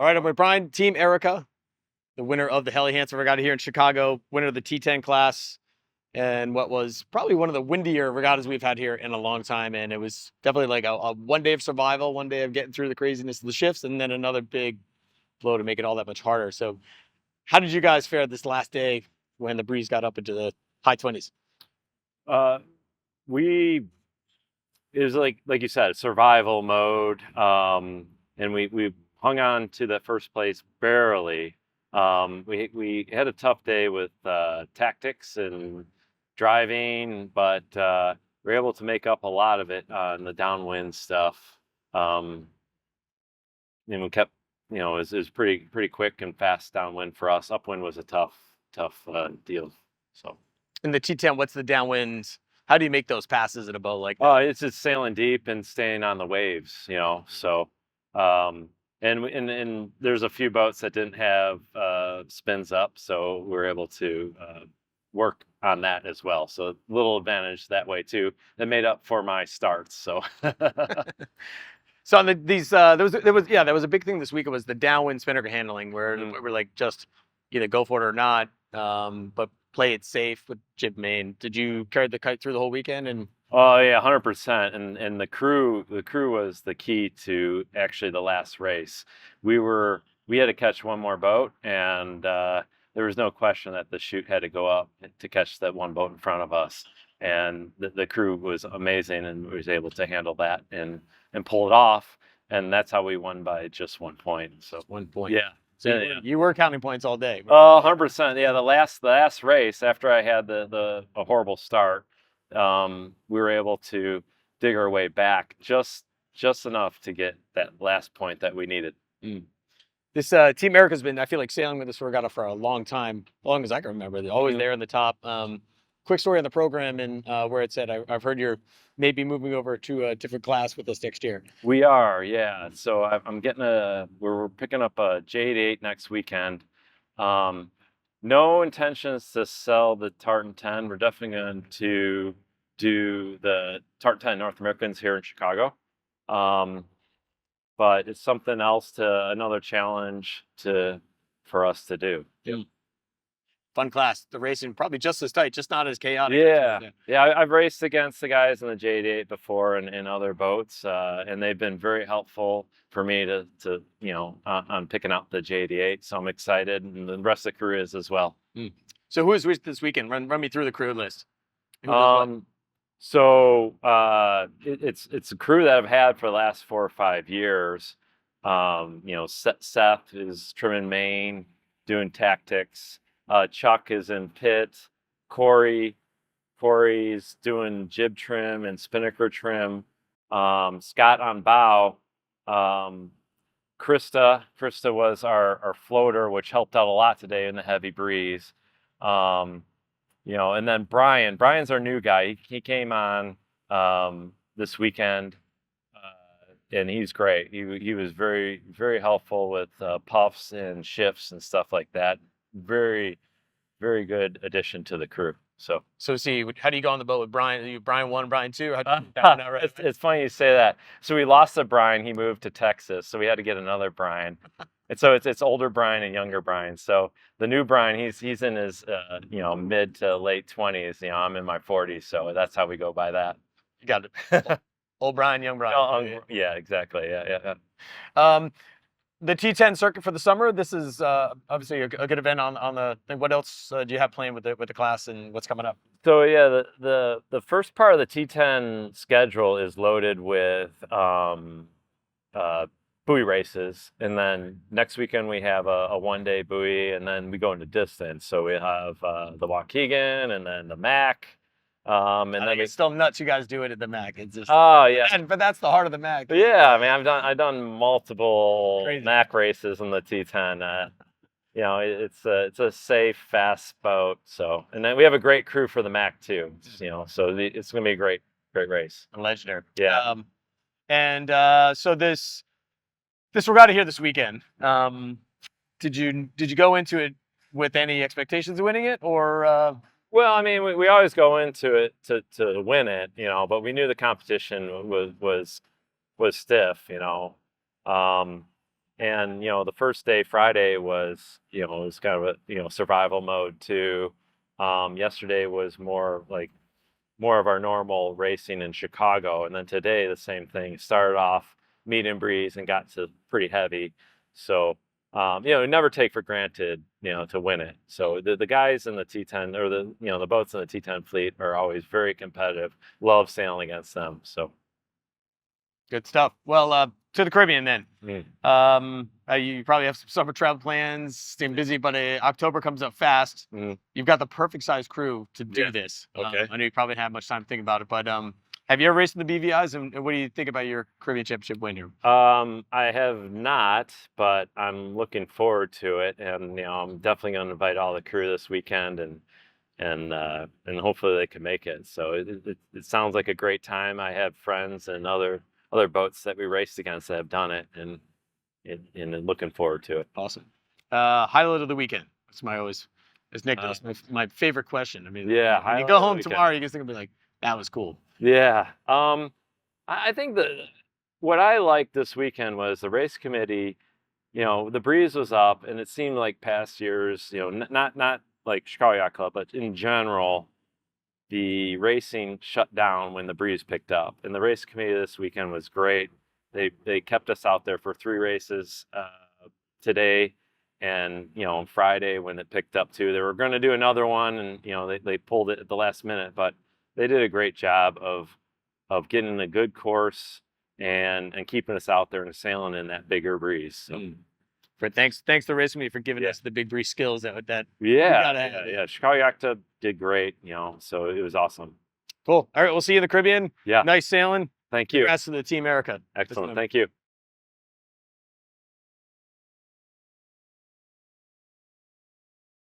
All right, I'm with Brian, Team Erica, the winner of the Helly Hansen Regatta here in Chicago, winner of the T10 class, and what was probably one of the windier regattas we've had here in a long time. And it was definitely like a 1 day of survival, 1 day of getting through the craziness of the shifts, and then another big blow to make it all that much harder. So, how did you guys fare this last day when the breeze got up into the high 20s? Uh, we it was like you said, survival mode. And we hung on to the first place barely. We had a tough day with tactics and driving, but we were able to make up a lot of it on the downwind stuff. And we kept, it was pretty quick and fast downwind for us. Upwind was a tough deal. So. In the T10, what's the downwind? How do you make those passes in a boat like that? Oh, it's just sailing deep and staying on the waves, So, and there's a few boats that didn't have spins up, so we were able to work on that as well. So, little advantage that way too. That made up for my starts. So. So on there was a big thing this week. It was the downwind spinnaker handling, where we're like just either go for it or not, but play it safe with jib main. Did you carry the kite through the whole weekend? And oh yeah, 100%. And the crew was the key to actually the last race. We had to catch one more boat, and there was no question that the chute had to go up to catch that one boat in front of us. And the crew was amazing and was able to handle that and pull it off. And that's how we won by just 1 point. So 1 point. Yeah. So you were counting points all day. 100%. Yeah, the last race after I had a horrible start, we were able to dig our way back just enough to get that last point that we needed. This Team Erica's been, I feel like, sailing with this regatta for a long time, as long as I can remember. They're always there in the top. Quick story on the program and where it said, I've heard you're maybe moving over to a different class with us next year. We are, yeah. So I'm getting we're picking up a J88 next weekend. No intentions to sell the Tartan 10. We're definitely going to do the Tartan 10 North Americans here in Chicago. But it's something else, another challenge for us to do. Yeah. Fun class. The racing probably just as tight, just not as chaotic. Yeah. I've raced against the guys in the J88 before and in other boats, and they've been very helpful for me to on picking out the J88. So I'm excited, and the rest of the crew is as well. So who is with this weekend? Run me through the crew list. So it's a crew that I've had for the last 4 or 5 years. Seth is trimming main, doing tactics. Chuck is in pit. Corey's doing jib trim and spinnaker trim. Scott on bow. Krista was our floater, which helped out a lot today in the heavy breeze. And then Brian's our new guy. He came on this weekend, and he's great. He was very, very helpful with puffs and shifts and stuff like that. Very, very good addition to the crew. So see, how do you go on the boat with Brian? Are you Brian 1, Brian 2? It's funny you say that. So we lost the Brian. He moved to Texas, so we had to get another Brian. And so it's older Brian and younger Brian. So the new Brian, he's in his mid to late 20s. I'm in my 40s, so that's how we go by that. You got it. Old Brian, young Brian. Yeah, exactly. Yeah. The T10 circuit for the summer. This is obviously a good event on the thing. What else do you have planned with the class and what's coming up? So yeah, the first part of the T10 schedule is loaded with buoy races, and then next weekend we have a 1-day buoy, and then we go into distance. So we have the Waukegan and then the Mac. And then it's still nuts. You guys do it at the Mac. It's just but that's the heart of the Mac. Yeah, I mean, I've done multiple Mac races in the T10. It's a safe, fast boat. So, and then we have a great crew for the Mac too. So it's gonna be a great race. Legendary. Yeah. So this regatta here this weekend. Did you go into it with any expectations of winning it, or? Well, I mean, we always go into it to win it, but we knew the competition was stiff, And the first day, Friday, was it was kind of a survival mode too. Yesterday was more of our normal racing in Chicago, and then today the same thing. Started off medium breeze and got to pretty heavy. So never take for granted to win it. So the guys in the T10 or the boats in the T10 fleet are always very competitive. Love sailing against them. So Good stuff. Well, to the Caribbean then. You probably have some summer travel plans, staying busy, but October comes up fast. You've got the perfect size crew to do this. Okay. I know you probably didn't have much time to think about it, but have you ever raced in the BVIs, and what do you think about your Caribbean Championship win here? I have not, but I'm looking forward to it, and I'm definitely going to invite all the crew this weekend, and hopefully they can make it. So it sounds like a great time. I have friends and other boats that we raced against that have done it, and looking forward to it. Awesome. Highlight of the weekend. That's as Nick does, my favorite question. I mean, when you go home tomorrow, you're just gonna be like, that was cool. Yeah. I think what I liked this weekend was the race committee. The breeze was up, and it seemed like past years, not like Chicago Yacht Club, but in general, the racing shut down when the breeze picked up. And the race committee this weekend was great. They kept us out there for 3 races today, and on Friday when it picked up too. They were going to do another one, and they pulled it at the last minute, but they did a great job of getting a good course and keeping us out there and sailing in that bigger breeze. So. Thanks to Race Me for giving us the big breeze skills that Chicago Yacht Club did great, so it was awesome. Cool. All right, we'll see you in the Caribbean. Yeah. Nice sailing. Thank you. Congrats to the Team Erica. Excellent. Thank you.